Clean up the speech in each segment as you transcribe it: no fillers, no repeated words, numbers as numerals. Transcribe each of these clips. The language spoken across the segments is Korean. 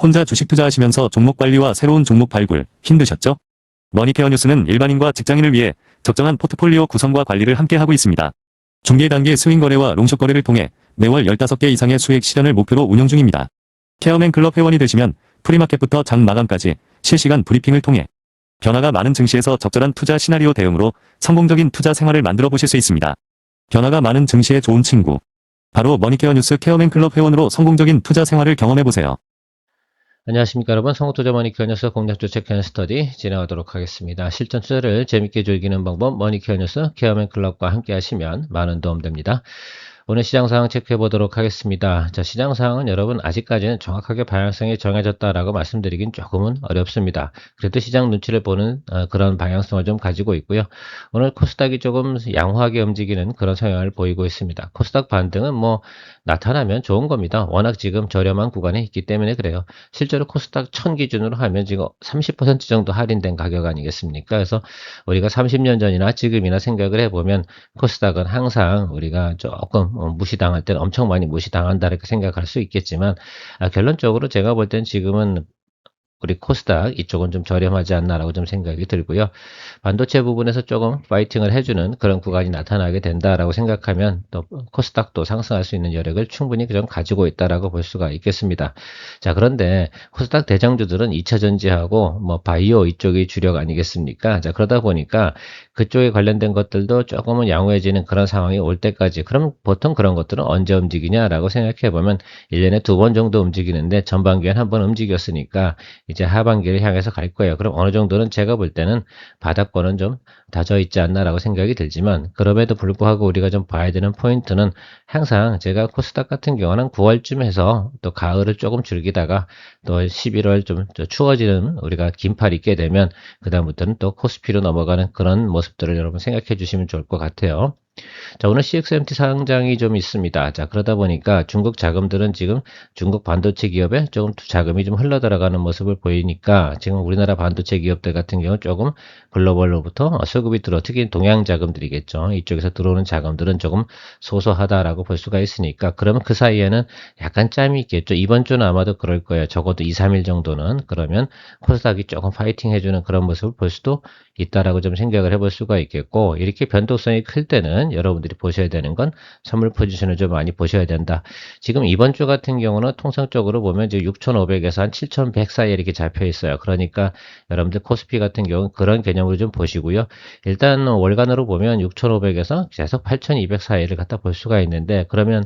혼자 주식 투자하시면서 종목 관리와 새로운 종목 발굴 힘드셨죠? 머니케어 뉴스는 일반인과 직장인을 위해 적정한 포트폴리오 구성과 관리를 함께 하고 있습니다. 중개 단계 스윙 거래와 롱숏 거래를 통해 매월 15개 이상의 수익 실현을 목표로 운영 중입니다. 케어맨 클럽 회원이 되시면 프리마켓부터 장 마감까지 실시간 브리핑을 통해 변화가 많은 증시에서 적절한 투자 시나리오 대응으로 성공적인 투자 생활을 만들어 보실 수 있습니다. 변화가 많은 증시의 좋은 친구. 바로 머니케어 뉴스 케어맨 클럽 회원으로 성공적인 투자 생활을 경험해 보세요. 안녕하십니까 여러분. 성공투자 머니케어 뉴스 공략주 체크앤 스터디 진행하도록 하겠습니다. 실전 투자를 재밌게 즐기는 방법 머니케어 뉴스 케어맨 클럽과 함께 하시면 많은 도움 됩니다. 오늘 시장 상황 체크해 보도록 하겠습니다. 자, 시장 상황은 여러분 아직까지는 정확하게 방향성이 정해졌다라고 말씀드리긴 조금은 어렵습니다. 그래도 시장 눈치를 보는 그런 방향성을 좀 가지고 있고요. 오늘 코스닥이 조금 양호하게 움직이는 그런 성향을 보이고 있습니다. 코스닥 반등은 뭐 나타나면 좋은 겁니다. 워낙 지금 저렴한 구간에 있기 때문에 그래요. 실제로 코스닥 1000 기준으로 하면 지금 30% 정도 할인된 가격 아니겠습니까? 그래서 우리가 30년 전이나 지금이나 생각을 해보면 코스닥은 항상 우리가 조금 무시당할 때는 엄청 많이 무시당한다 이렇게 생각할 수 있겠지만 결론적으로 제가 볼 땐 지금은 우리 코스닥 이쪽은 좀 저렴하지 않나라고 좀 생각이 들고요. 반도체 부분에서 조금 파이팅을 해주는 그런 구간이 나타나게 된다라고 생각하면 또 코스닥도 상승할 수 있는 여력을 충분히 좀 가지고 있다라고 볼 수가 있겠습니다. 자, 그런데 코스닥 대장주들은 2차 전지하고 뭐 바이오 이쪽이 주력 아니겠습니까? 자, 그러다 보니까 그쪽에 관련된 것들도 조금은 양호해지는 그런 상황이 올 때까지 그럼 보통 그런 것들은 언제 움직이냐라고 생각해 보면 1년에 2번 정도 움직이는데 전반기엔 한 번 움직였으니까 이제 하반기를 향해서 갈 거예요. 그럼 어느 정도는 제가 볼 때는 바닥권은 좀 다져 있지 않나라고 생각이 들지만 그럼에도 불구하고 우리가 좀 봐야 되는 포인트는 항상 제가 코스닥 같은 경우는 9월쯤 해서 또 가을을 조금 즐기다가 또 11월 좀 추워지는 우리가 긴팔 입게 되면 그다음부터는 또 코스피로 넘어가는 그런 모습들을 여러분 생각해 주시면 좋을 것 같아요. 자, 오늘 CXMT 상장이 좀 있습니다. 자, 그러다 보니까 중국 자금들은 지금 중국 반도체 기업에 조금 자금이 좀 흘러 들어가는 모습을 보이니까 지금 우리나라 반도체 기업들 같은 경우 조금 글로벌로부터 수급이 들어 특히 동양 자금들이겠죠. 이쪽에서 들어오는 자금들은 조금 소소하다라고 볼 수가 있으니까 그러면 그 사이에는 약간 짬이 있겠죠. 이번 주는 아마도 그럴 거예요. 적어도 2, 3일 정도는 그러면 코스닥이 조금 파이팅 해주는 그런 모습을 볼 수도 있다라고 좀 생각을 해볼 수가 있겠고 이렇게 변동성이 클 때는 여러분들이 보셔야 되는 건 선물 포지션을 좀 많이 보셔야 된다. 지금 이번 주 같은 경우는 통상적으로 보면 이제 6,500에서 한 7,100 사이에 이렇게 잡혀 있어요. 그러니까 여러분들 코스피 같은 경우는 그런 개념으로 좀 보시고요. 일단 월간으로 보면 6,500에서 계속 8,200 사이를 갖다 볼 수가 있는데 그러면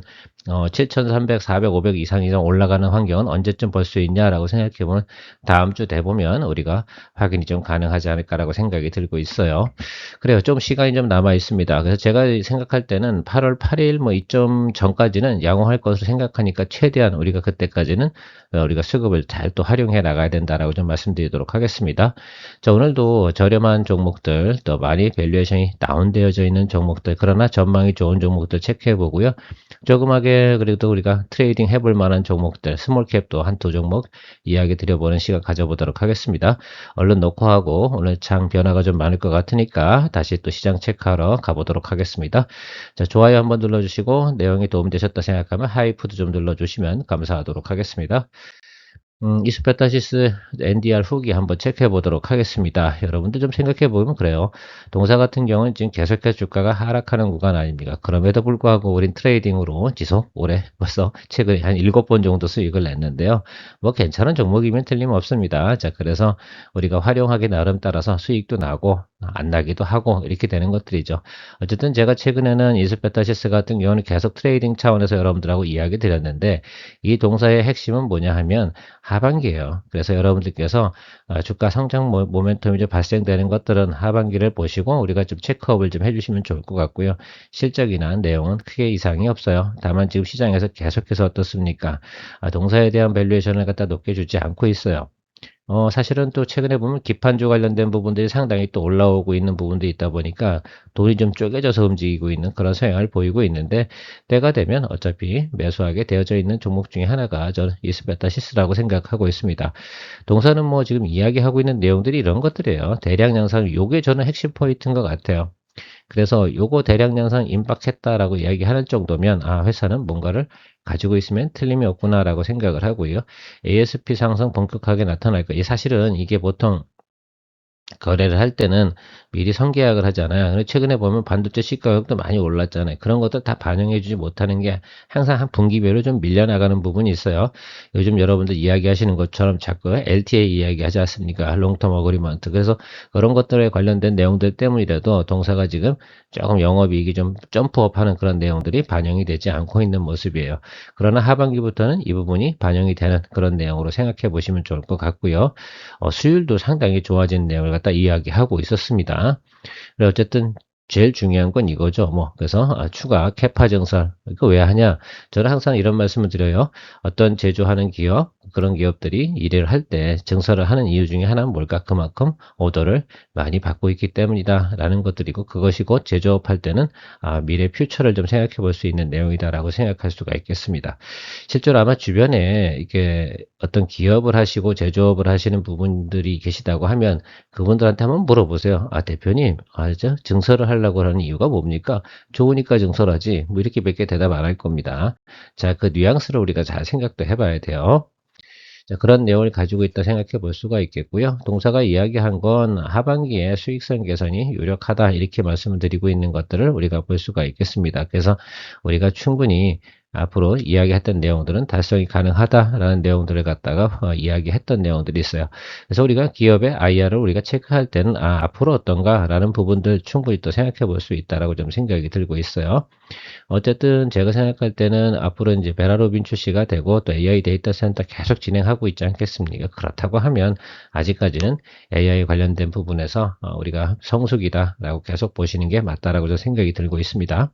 7,300, 400, 500 이상 올라가는 환경은 언제쯤 볼 수 있냐라고 생각해보면 다음 주 돼보면 우리가 확인이 좀 가능하지 않을까라고 생각이 들고 있어요. 그래요. 좀 시간이 좀 남아 있습니다. 그래서 제가 생각할 때는 8월 8일 뭐 이점 전까지는 양호할 것으로 생각하니까 최대한 우리가 그때까지는 우리가 수급을 잘 또 활용해 나가야 된다라고 좀 말씀드리도록 하겠습니다. 자, 오늘도 저렴한 종목들 또 많이 밸류에이션이 다운되어져 있는 종목들 그러나 전망이 좋은 종목들 체크해 보고요. 조그맣게 그래도 우리가 트레이딩 해볼 만한 종목들 스몰캡도 한 두 종목 이야기 드려보는 시간 가져보도록 하겠습니다. 얼른 놓고 하고 오늘 장 변화가 좀 많을 것 같으니까 다시 또 시장 체크하러 가보도록 하겠습니다. 자, 좋아요 한번 눌러주시고 내용이 도움되셨다 생각하면 하이프도 좀 눌러주시면 감사하도록 하겠습니다. 이스페타시스 NDR 후기 한번 체크해 보도록 하겠습니다. 여러분들 좀 생각해 보면 그래요. 동사 같은 경우는 지금 계속해서 주가가 하락하는 구간 아닙니까? 그럼에도 불구하고 우린 트레이딩으로 지속 올해 벌써 최근에 한 7번 정도 수익을 냈는데요. 뭐 괜찮은 종목이면 틀림없습니다. 자, 그래서 우리가 활용하기 나름 따라서 수익도 나고 안 나기도 하고 이렇게 되는 것들이죠. 어쨌든 제가 최근에는 이스페타시스 같은 경우는 계속 트레이딩 차원에서 여러분들하고 이야기 드렸는데 이 동사의 핵심은 뭐냐 하면 하반기예요. 그래서 여러분들께서 주가 성장 모멘텀이 좀 발생되는 것들은 하반기를 보시고 우리가 좀 체크업을 좀 해주시면 좋을 것 같고요. 실적이나 내용은 크게 이상이 없어요. 다만 지금 시장에서 계속해서 어떻습니까? 동사에 대한 밸류에이션을 갖다 높게 주지 않고 있어요. 사실은 또 최근에 보면 기판주 관련된 부분들이 상당히 또 올라오고 있는 부분들이 있다 보니까 돈이 좀 쪼개져서 움직이고 있는 그런 성향을 보이고 있는데 때가 되면 어차피 매수하게 되어져 있는 종목 중에 하나가 저는 이스페타시스라고 생각하고 있습니다. 동사는 뭐 지금 이야기하고 있는 내용들이 이런 것들이에요. 대량 양상 요게 저는 핵심 포인트인 것 같아요. 그래서 요거 대량 양상 임박했다라고 이야기하는 정도면 회사는 뭔가를 가지고 있으면 틀림이 없구나라고 생각을 하고요. ASP 상승 본격하게 나타날 거예요. 사실은 이게 보통 거래를 할 때는 미리 선계약을 하잖아요. 근데 최근에 보면 반도체 시가격도 많이 올랐잖아요. 그런 것들 다 반영해주지 못하는 게 항상 한 분기별로 좀 밀려나가는 부분이 있어요. 요즘 여러분들 이야기하시는 것처럼 자꾸 LTA 이야기하지 않습니까? 롱텀 어그리먼트. 그래서 그런 것들에 관련된 내용들 때문이라도 동사가 지금 조금 영업이익이 좀 점프업하는 그런 내용들이 반영이 되지 않고 있는 모습이에요. 그러나 하반기부터는 이 부분이 반영이 되는 그런 내용으로 생각해 보시면 좋을 것 같고요. 수율도 상당히 좋아진 내용을 갖다 이야기하고 있었습니다. 그래 어쨌든 제일 중요한 건 이거죠. 그래서 추가 캐파 증설. 이거 왜 하냐? 저는 항상 이런 말씀을 드려요. 어떤 제조하는 기업, 그런 기업들이 일을 할 때 증설을 하는 이유 중에 하나는 뭘까? 그만큼 오더를 많이 받고 있기 때문이다. 라는 것들이고, 그것이 곧 제조업할 때는 미래 퓨처를 좀 생각해 볼 수 있는 내용이다라고 생각할 수가 있겠습니다. 실제로 아마 주변에 이게 어떤 기업을 하시고 제조업을 하시는 부분들이 계시다고 하면 그분들한테 한번 물어보세요. 대표님, 저 증설을 하려고 하는 이유가 뭡니까? 좋으니까 증설하지. 뭐 이렇게 몇 개 대답 안 할 겁니다. 자, 그 뉘앙스를 우리가 잘 생각도 해봐야 돼요. 자, 그런 내용을 가지고 있다 생각해 볼 수가 있겠고요. 동사가 이야기한 건 하반기에 수익성 개선이 유력하다 이렇게 말씀을 드리고 있는 것들을 우리가 볼 수가 있겠습니다. 그래서 우리가 충분히 앞으로 이야기했던 내용들은 달성이 가능하다라는 내용들을 갖다가 이야기했던 내용들이 있어요. 그래서 우리가 기업의 IR을 우리가 체크할 때는 앞으로 어떤가라는 부분들 충분히 또 생각해 볼 수 있다라고 좀 생각이 들고 있어요. 어쨌든 제가 생각할 때는 앞으로 이제 베라로빈 출시가 되고 또 AI 데이터 센터 계속 진행하고 있지 않겠습니까? 그렇다고 하면 아직까지는 AI 관련된 부분에서 우리가 성숙이다라고 계속 보시는 게 맞다라고 저 생각이 들고 있습니다.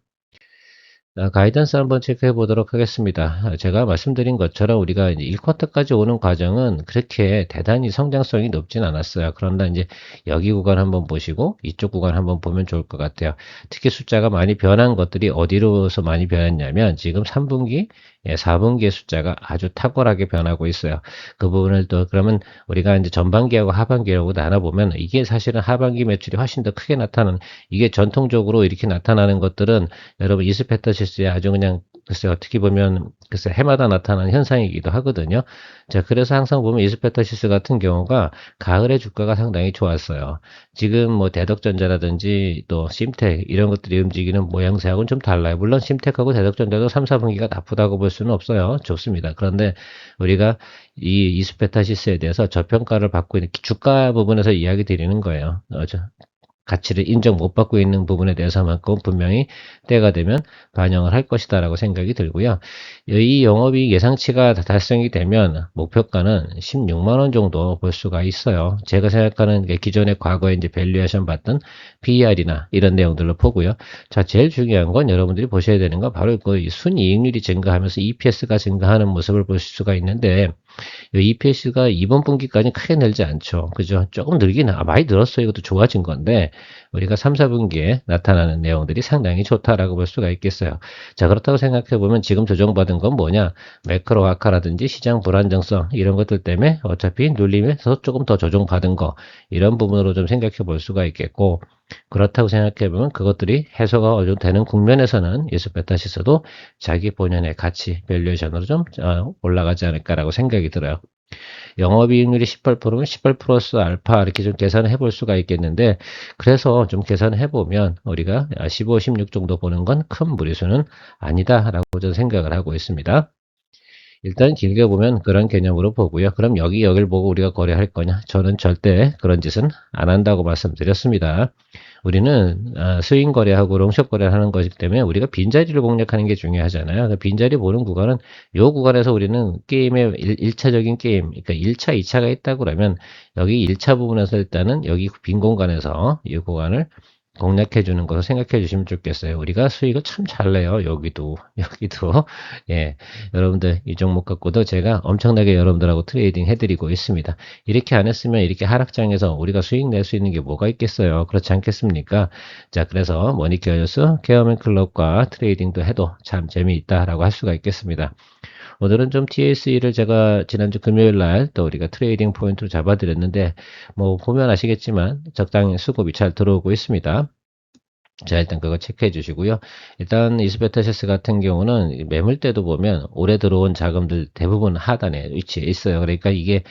가이던스 한번 체크해 보도록 하겠습니다. 제가 말씀드린 것처럼 우리가 이제 1쿼터까지 오는 과정은 그렇게 대단히 성장성이 높진 않았어요. 그런데 이제 여기 구간 한번 보시고 이쪽 구간 한번 보면 좋을 것 같아요. 특히 숫자가 많이 변한 것들이 어디로서 많이 변했냐면 지금 3분기, 4분기의 숫자가 아주 탁월하게 변하고 있어요. 그 부분을 또 그러면 우리가 이제 전반기하고 하반기하고 나눠보면 이게 사실은 하반기 매출이 훨씬 더 크게 나타나는 이게 전통적으로 이렇게 나타나는 것들은 여러분 이스페터시스의 아주 그냥 글쎄 어떻게 보면 글쎄 해마다 나타나는 현상이기도 하거든요. 자, 그래서 항상 보면 이스페터시스 같은 경우가 가을에 주가가 상당히 좋았어요. 지금 뭐 대덕전자라든지 또 심텍 이런 것들이 움직이는 모양새하고는 좀 달라요. 물론 심텍하고 대덕전자도 3, 4분기가 나쁘다고 볼 수는 없어요. 좋습니다. 그런데 우리가 이 이스페타시스에 대해서 저평가를 받고 있는 주가 부분에서 이야기 드리는 거예요. 가치를 인정 못 받고 있는 부분에 대해서만큼 분명히 때가 되면 반영을 할 것이다라고 생각이 들고요. 이 영업이익 예상치가 달성이 되면 목표가는 16만 원 정도 볼 수가 있어요. 제가 생각하는 게 기존의 과거에 이제 밸류에이션 봤던 PER이나 이런 내용들로 보고요. 자, 제일 중요한 건 여러분들이 보셔야 되는 건 바로 그 순이익률이 증가하면서 EPS가 증가하는 모습을 볼 수가 있는데 EPS가 이번 분기까지 크게 늘지 않죠. 그죠? 조금 많이 늘었어요. 이것도 좋아진 건데, 우리가 3, 4분기에 나타나는 내용들이 상당히 좋다라고 볼 수가 있겠어요. 자, 그렇다고 생각해 보면 지금 조정받은 건 뭐냐? 매크로 악화라든지 시장 불안정성, 이런 것들 때문에 어차피 눌림에서 조금 더 조정받은 거, 이런 부분으로 좀 생각해 볼 수가 있겠고, 그렇다고 생각해 보면 그것들이 해소가 어느 정도 되는 국면에서는 예스베타시스도 자기 본연의 가치, 밸류에이션으로 좀 올라가지 않을까라고 생각이 들어요. 영업이익률이 18%면 18 플러스 알파 이렇게 좀 계산을 해볼 수가 있겠는데 그래서 좀 계산을 해보면 우리가 15, 16 정도 보는 건 큰 무리수는 아니다라고 저는 생각을 하고 있습니다. 일단 길게 보면 그런 개념으로 보고요. 그럼 여기를 보고 우리가 거래할 거냐? 저는 절대 그런 짓은 안 한다고 말씀드렸습니다. 우리는 스윙 거래하고 롱숏 거래를 하는 것이기 때문에 우리가 빈자리를 공략하는 게 중요하잖아요. 그 빈자리 보는 구간은 요 구간에서 우리는 게임의 1차적인 게임, 그러니까 1차, 2차가 있다 그러면 여기 1차 부분에서 일단은 여기 빈 공간에서 이 구간을 공략해 주는 것을 생각해 주시면 좋겠어요. 우리가 수익을 참 잘 내요. 여기도. 예. 여러분들 이 종목 갖고도 제가 엄청나게 여러분들하고 트레이딩 해드리고 있습니다. 이렇게 안 했으면 이렇게 하락장에서 우리가 수익 낼 수 있는 게 뭐가 있겠어요. 그렇지 않겠습니까? 자, 그래서 머니케어뉴스 케어맨 클럽과 트레이딩도 해도 참 재미있다라고 할 수가 있겠습니다. 오늘은 좀 TSE를 제가 지난주 금요일 날 또 우리가 트레이딩 포인트로 잡아드렸는데 뭐 보면 아시겠지만 적당히 수급이 잘 들어오고 있습니다. 자, 일단 그거 체크해 주시고요. 일단 이스베타시스 같은 경우는 매물대도 보면 올해 들어온 자금들 대부분 하단에 위치해 있어요. 그러니까 이게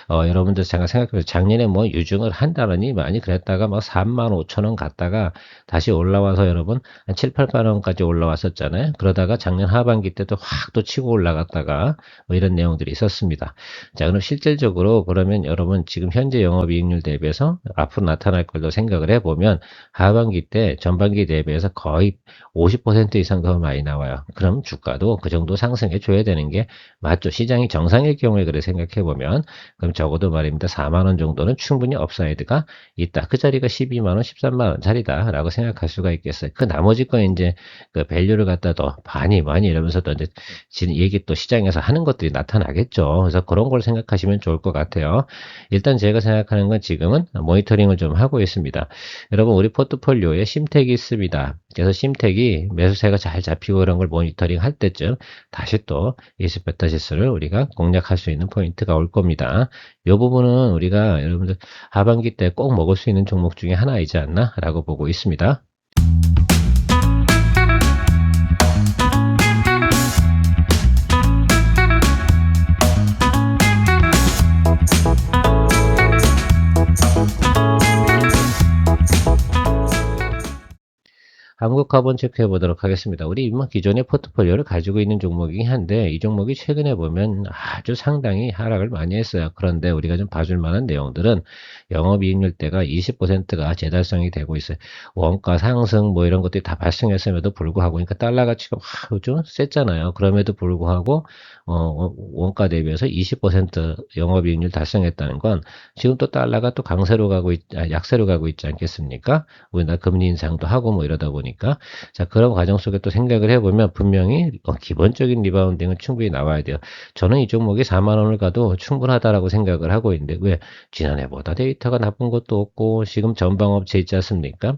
여러분들 잠깐 생각해보세요. 작년에 뭐 유증을 한다느니 많이 그랬다가 막 3만 5천 원 갔다가 다시 올라와서 여러분 한 7, 8만 원까지 올라왔었잖아요. 그러다가 작년 하반기 때도 확 또 치고 올라갔다가 뭐 이런 내용들이 있었습니다. 자, 그럼 실질적으로 그러면 여러분 지금 현재 영업이익률 대비해서 앞으로 나타날 걸로 생각을 해보면 하반기 때 전반기 대비해서 거의 50% 이상 더 많이 나와요. 그럼 주가도 그 정도 상승해 줘야 되는 게 맞죠. 시장이 정상일 경우에 그래 생각해 보면 그럼 적어도 말입니다. 4만 원 정도는 충분히 업사이드가 있다. 그 자리가 12만 원, 13만 원짜리다라고 생각할 수가 있겠어요. 그 나머지 거 이제 그 밸류를 갖다 더 많이 이러면서 또 이제 얘기 또 시장에서 하는 것들이 나타나겠죠. 그래서 그런 걸 생각하시면 좋을 것 같아요. 일단 제가 생각하는 건 지금은 모니터링을 좀 하고 있습니다. 여러분 우리 포트폴리오에 심택이 있습니다. 그래서 심택이 매수세가 잘 잡히고 그런 걸 모니터링 할 때쯤 다시 또 이스베타시스를 우리가 공략할 수 있는 포인트가 올 겁니다. 이 부분은 우리가 여러분들 하반기 때 꼭 먹을 수 있는 종목 중에 하나이지 않나 라고 보고 있습니다. 한국카본 체크해 보도록 하겠습니다. 우리 기존의 포트폴리오를 가지고 있는 종목이긴 한데 이 종목이 최근에 보면 아주 상당히 하락을 많이 했어요. 그런데 우리가 좀 봐줄 만한 내용들은 영업이익률대가 20%가 재달성이 되고 있어요. 원가 상승 뭐 이런 것들이 다 발생했음에도 불구하고 그러니까 달러 가치가 좀 셌잖아요. 그럼에도 불구하고 원가 대비해서 20% 영업이익률 달성했다는 건 지금 또 달러가 또 강세로 가고 약세로 가고 있지 않겠습니까? 우리나라 금리 인상도 하고 뭐 이러다 보니까 자 그런 과정 속에 또 생각을 해보면 분명히 기본적인 리바운딩은 충분히 나와야 돼요. 저는 이 종목이 4만 원을 가도 충분하다라고 생각을 하고 있는데 왜 지난해보다 데이터가 나쁜 것도 없고 지금 전방업체 있지 않습니까?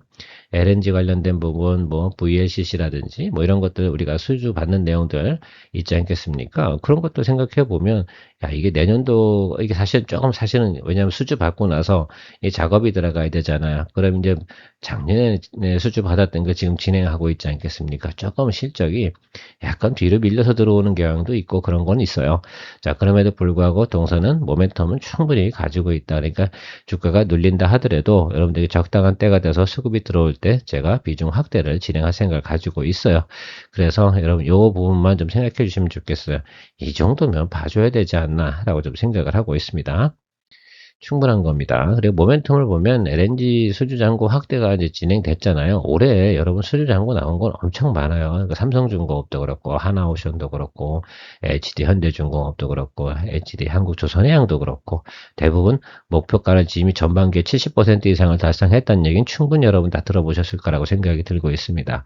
LNG 관련된 부분 뭐 VLCC라든지 뭐 이런 것들 우리가 수주 받는 내용들 있지 않겠습니까? 그런 것도 생각해 보면 야 이게 내년도 이게 사실은 왜냐하면 수주 받고 나서 이 작업이 들어가야 되잖아요. 그럼 이제 작년에 수주 받았던 거 지금 진행하고 있지 않겠습니까? 조금 실적이 약간 뒤로 밀려서 들어오는 경향도 있고 그런 건 있어요. 자 그럼에도 불구하고 동사는 모멘텀은 충분히 가지고 있다. 그러니까 주가가 눌린다 하더라도 여러분들이 적당한 때가 돼서 수급이 들어올 때 제가 비중 확대를 진행할 생각을 가지고 있어요. 그래서 여러분 이 부분만 좀 생각해 주시면 좋겠어요. 이 정도면 봐줘야 되지 않나 라고 좀 생각을 하고 있습니다. 충분한 겁니다. 그리고 모멘텀을 보면 LNG 수주 잔고 확대가 이제 진행됐잖아요. 올해 여러분 수주 잔고 나온 건 엄청 많아요. 그러니까 삼성중공업도 그렇고 하나오션도 그렇고 HD 현대중공업도 그렇고 HD 한국조선해양도 그렇고 대부분 목표가를 이미 전반기에 70% 이상을 달성했다는 얘기는 충분히 여러분 다 들어보셨을 거라고 생각이 들고 있습니다.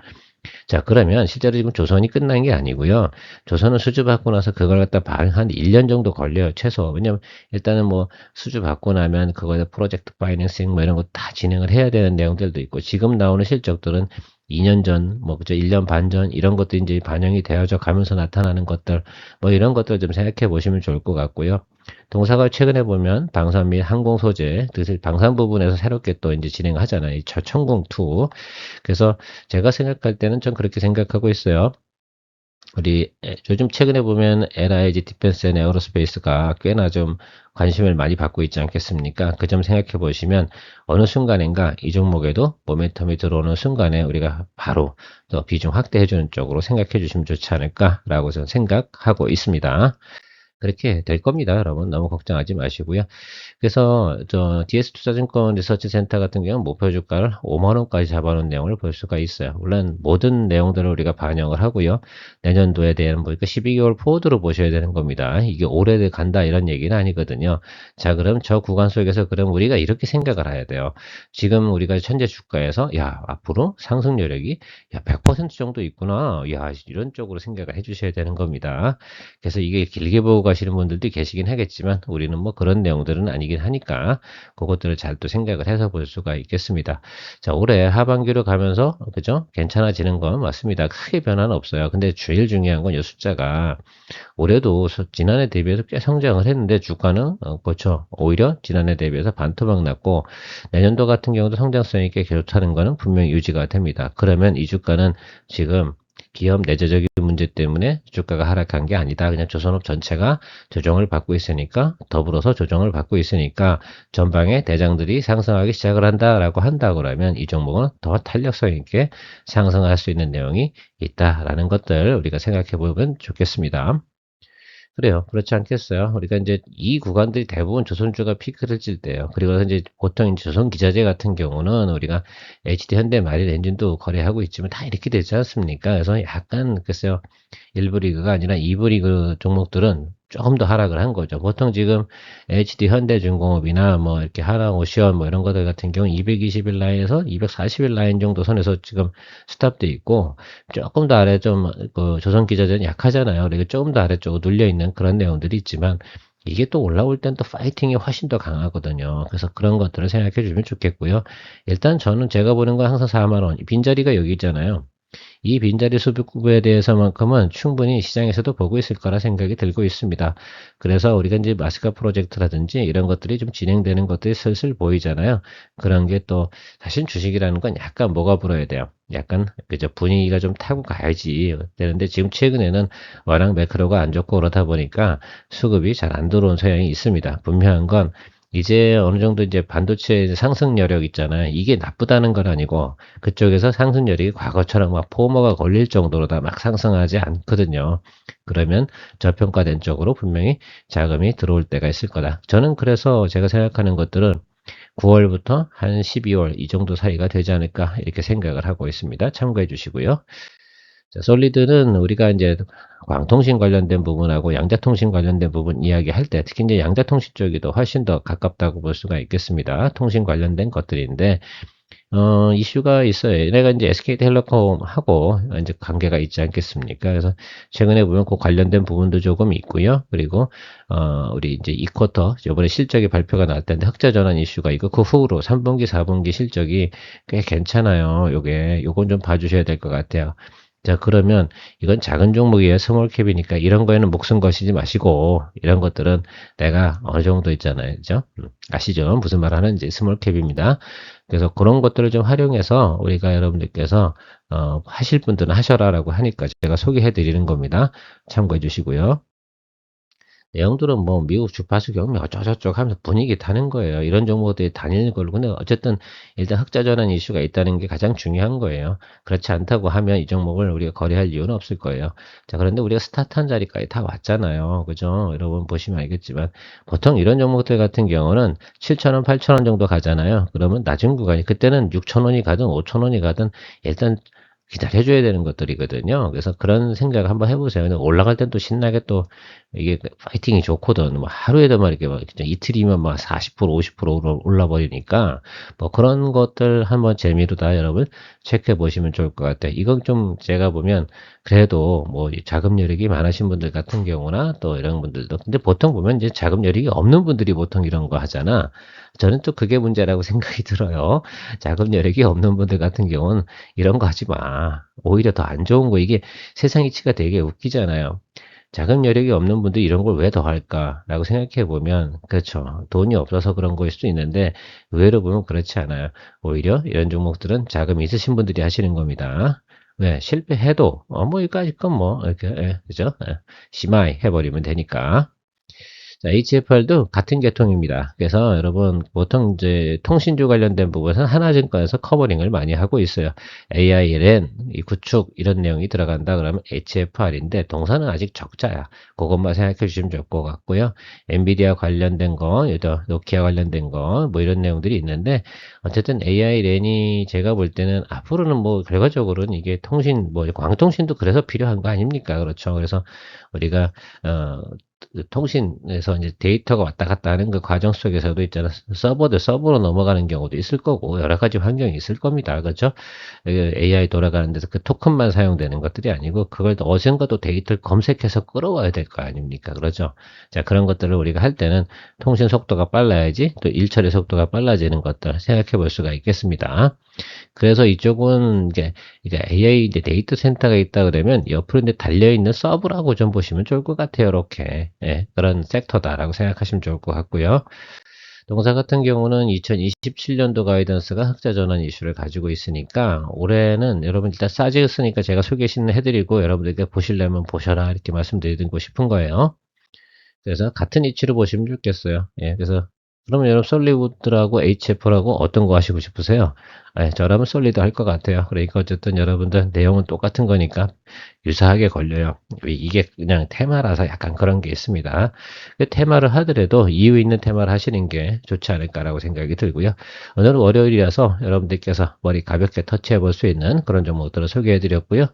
자, 그러면 실제로 지금 조선이 끝난 게 아니고요. 조선은 수주받고 나서 그걸 갖다 한 1년 정도 걸려요, 최소. 왜냐면 일단은 뭐 수주받고 나면 그거에 프로젝트 파이낸싱 뭐 이런 거 다 진행을 해야 되는 내용들도 있고 지금 나오는 실적들은 2년 전, 뭐, 그죠, 1년 반 전, 이런 것도 이제 반영이 되어져 가면서 나타나는 것들, 뭐, 이런 것들 좀 생각해 보시면 좋을 것 같고요. 동사가 최근에 보면 방산 및 항공 소재, 방산 부분에서 새롭게 또 이제 진행하잖아요. 이 천궁2. 그래서 제가 생각할 때는 좀 그렇게 생각하고 있어요. 우리 요즘 최근에 보면 LIG 디펜스 앤 에어로스페이스가 꽤나 좀 관심을 많이 받고 있지 않겠습니까? 그 점 생각해 보시면 어느 순간인가 이 종목에도 모멘텀이 들어오는 순간에 우리가 바로 또 비중 확대해 주는 쪽으로 생각해 주시면 좋지 않을까라고 저는 생각하고 있습니다. 그렇게 될 겁니다, 여러분. 너무 걱정하지 마시고요. 그래서 DS투자증권 리서치센터 같은 경우는 목표 주가를 5만 원까지 잡아놓은 내용을 볼 수가 있어요. 물론 모든 내용들을 우리가 반영을 하고요. 내년도에 대한 보니까 12개월 포워드로 보셔야 되는 겁니다. 이게 올해 간다 이런 얘기는 아니거든요. 자, 그럼 저 구간 속에서 그럼 우리가 이렇게 생각을 해야 돼요. 지금 우리가 현재 주가에서 야 앞으로 상승 여력이 야 100% 정도 있구나. 야 이런 쪽으로 생각을 해주셔야 되는 겁니다. 그래서 이게 길게 보고 하시는 분들도 계시긴 하겠지만 우리는 뭐 그런 내용들은 아니긴 하니까 그것들을 잘 또 생각을 해서 볼 수가 있겠습니다. 자, 올해 하반기로 가면서 그죠? 괜찮아지는 건 맞습니다. 크게 변화는 없어요. 근데 제일 중요한 건 이 숫자가 올해도 지난해 대비해서 꽤 성장을 했는데 주가는 그렇죠. 오히려 지난해 대비해서 반토막 났고 내년도 같은 경우도 성장성이 꽤 좋다는 거는 분명히 유지가 됩니다. 그러면 이 주가는 지금 기업 내재적인 문제 때문에 주가가 하락한 게 아니다. 그냥 조선업 전체가 조정을 받고 있으니까 더불어서 조정을 받고 있으니까 전방에 대장들이 상승하기 시작을 한다라고 한다 그러면 이 종목은 더 탄력성 있게 상승할 수 있는 내용이 있다라는 것들 우리가 생각해 보면 좋겠습니다. 그래요. 그렇지 않겠어요? 우리가 이제 이 구간들이 대부분 조선주가 피크를 칠 때예요. 그리고 이제 보통 이제 조선기자재 같은 경우는 우리가 HD 현대 마린 엔진도 거래하고 있지만 다 이렇게 되지 않습니까? 그래서 약간 글쎄요. 1부 리그가 아니라 2부 리그 종목들은 조금 더 하락을 한 거죠. 보통 지금 HD 현대중공업이나 뭐 이렇게 하나오션 뭐 이런 것들 같은 경우 220일 라인에서 240일 라인 정도 선에서 지금 스탑돼 있고 조금 더 아래 좀 그 조선기자재는 약하잖아요. 그리고 조금 더 아래쪽으로 눌려 있는 그런 내용들이 있지만 이게 또 올라올 땐 또 파이팅이 훨씬 더 강하거든요. 그래서 그런 것들을 생각해 주시면 좋겠고요. 일단 저는 제가 보는 건 항상 4만 원. 빈자리가 여기 있잖아요. 이 빈자리 수급에 대해서만큼은 충분히 시장에서도 보고 있을 거라 생각이 들고 있습니다. 그래서 우리가 이제 마스카 프로젝트라든지 이런 것들이 좀 진행되는 것들이 슬슬 보이잖아요. 그런 게 또 사실 주식이라는 건 약간 뭐가 불어야 돼요. 약간 그죠 분위기가 좀 타고 가야지 되는데 지금 최근에는 워낙 매크로가 안 좋고 그러다 보니까 수급이 잘 안 들어온 성향이 있습니다. 분명한 건 이제 어느 정도 이제 반도체 상승 여력 있잖아요. 이게 나쁘다는 건 아니고 그쪽에서 상승 여력이 과거처럼 막 포머가 걸릴 정도로 다 막 상승하지 않거든요. 그러면 저평가된 쪽으로 분명히 자금이 들어올 때가 있을 거다. 저는 그래서 제가 생각하는 것들은 9월부터 한 12월 이 정도 사이가 되지 않을까 이렇게 생각을 하고 있습니다. 참고해 주시고요. 자, 솔리드는 우리가 이제 광통신 관련된 부분하고 양자통신 관련된 부분 이야기할 때 특히 이제 양자통신 쪽이 더 훨씬 더 가깝다고 볼 수가 있겠습니다. 통신 관련된 것들인데 이슈가 있어요. 얘네가 이제 SK텔레콤하고 이제 관계가 있지 않겠습니까? 그래서 최근에 보면 그 관련된 부분도 조금 있고요. 그리고 우리 이제 이 쿼터 이번에 실적이 발표가 나올 텐데 흑자 전환 이슈가 있고 그 후로 3분기, 4분기 실적이 꽤 괜찮아요. 요건 좀 봐주셔야 될 것 같아요. 자, 그러면 이건 작은 종목이에요. 스몰캡이니까 이런 거에는 목숨 거시지 마시고 이런 것들은 내가 어느 정도 있잖아요. 그죠? 아시죠? 무슨 말 하는지 스몰캡입니다. 그래서 그런 것들을 좀 활용해서 우리가 여러분들께서 하실 분들은 하셔라라고 하니까 제가 소개해 드리는 겁니다. 참고해 주시고요. 내용들은 뭐 미국 주파수 경매 어쩌고저쩌고 하면서 분위기 타는 거예요. 이런 정보들이 다니는 걸로. 근데 어쨌든 일단 흑자 전환 이슈가 있다는 게 가장 중요한 거예요. 그렇지 않다고 하면 이 종목을 우리가 거래할 이유는 없을 거예요. 자, 그런데 우리가 스타트한 자리까지 다 왔잖아요. 그죠? 여러분 보시면 알겠지만 보통 이런 종목들 같은 경우는 7,000원, 8,000원 정도 가잖아요. 그러면 낮은 구간이 그때는 6,000원이 가든 5,000원이 가든 일단 기다려줘야 되는 것들이거든요. 그래서 그런 생각 한번 해보세요. 근데 올라갈 땐 또 신나게 또 이게 파이팅이 좋거든. 뭐 하루에도 막 이렇게 막 진짜 이틀이면 막 40%, 50% 올라버리니까 뭐 그런 것들 한번 재미로 다 여러분 체크해 보시면 좋을 것 같아요. 이건 좀 제가 보면 그래도 뭐 자금 여력이 많으신 분들 같은 경우나 또 이런 분들도 근데 보통 보면 이제 자금 여력이 없는 분들이 보통 이런 거 하잖아. 저는 또 그게 문제라고 생각이 들어요. 자금 여력이 없는 분들 같은 경우는 이런 거 하지 마. 오히려 더 안 좋은 거. 이게 세상 이치가 되게 웃기잖아요. 자금 여력이 없는 분들이 이런 걸 왜 더 할까라고 생각해 보면 그렇죠. 돈이 없어서 그런 거일 수도 있는데 의외로 보면 그렇지 않아요. 오히려 이런 종목들은 자금이 있으신 분들이 하시는 겁니다. 왜 실패해도 뭐 이까짓 건 뭐 이렇게 그죠? 심하이 해버리면 되니까. 자, HFR도 같은 계통입니다. 그래서 여러분 보통 이제 통신주 관련된 부분은 하나증권에서 커버링을 많이 하고 있어요. AILN, 이 구축 이런 내용이 들어간다 그러면 HFR인데 동사는 아직 적자야. 그것만 생각해 주시면 좋을 것 같고요. 엔비디아 관련된 거, 노키아 관련된 거, 뭐 이런 내용들이 있는데 어쨌든 AILN이 제가 볼 때는 앞으로는 뭐 결과적으로는 이게 통신, 뭐 광통신도 그래서 필요한 거 아닙니까? 그렇죠. 그래서 우리가 통신에서 이제 데이터가 왔다 갔다 하는 그 과정 속에서도 있잖아. 서버로 넘어가는 경우도 있을 거고, 여러 가지 환경이 있을 겁니다. 그렇죠? AI 돌아가는 데서 그 토큰만 사용되는 것들이 아니고, 그걸 어딘가 또 데이터를 검색해서 끌어와야 될 거 아닙니까? 그렇죠? 자, 그런 것들을 우리가 할 때는 통신 속도가 빨라야지 또 일처리 속도가 빨라지는 것들 생각해 볼 수가 있겠습니다. 그래서 이쪽은 이게 AI 이제 데이터 센터가 있다 그러면 옆으로 이제 달려있는 서브라고 좀 보시면 좋을 것 같아요. 이렇게. 예, 그런 섹터다라고 생각하시면 좋을 것 같고요. 동사 같은 경우는 2027년도 가이던스가 흑자 전환 이슈를 가지고 있으니까 올해는 여러분 일단 싸지었으니까 제가 소개시는 해드리고 여러분들께 보시려면 보셔라 이렇게 말씀드리고 싶은 거예요. 그래서 같은 이치로 보시면 좋겠어요. 예, 그래서 그러면 여러분 솔리드하고 HF라고 어떤 거 하시고 싶으세요? 예, 저라면 솔리드 할 것 같아요. 그러니까 어쨌든 여러분들 내용은 똑같은 거니까 유사하게 걸려요. 이게 그냥 테마라서 약간 그런 게 있습니다. 그 테마를 하더라도 이유 있는 테마를 하시는 게 좋지 않을까라고 생각이 들고요. 오늘은 월요일이라서 여러분들께서 머리 가볍게 터치해 볼 수 있는 그런 종목들을 소개해 드렸고요.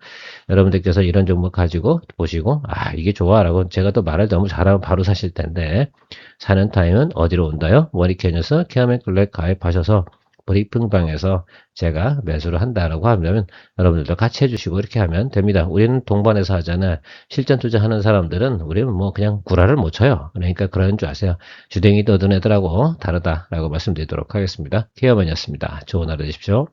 여러분들께서 이런 종목 가지고 보시고 아 이게 좋아라고 제가 또 말을 너무 잘하면 바로 사실 텐데 사는 타임은 어디로 온다요? 머니캐니어스 케어맨클렉 가입하셔서 브리핑방에서 제가 매수를 한다라고 하면 여러분들도 같이 해주시고 이렇게 하면 됩니다. 우리는 동반해서 하잖아. 실전 투자하는 사람들은 우리는 뭐 그냥 구라를 못 쳐요. 그러니까 그러는 줄 아세요. 주댕이 떠든 애들하고 다르다라고 말씀드리도록 하겠습니다. 케어맨이었습니다. 좋은 하루 되십시오.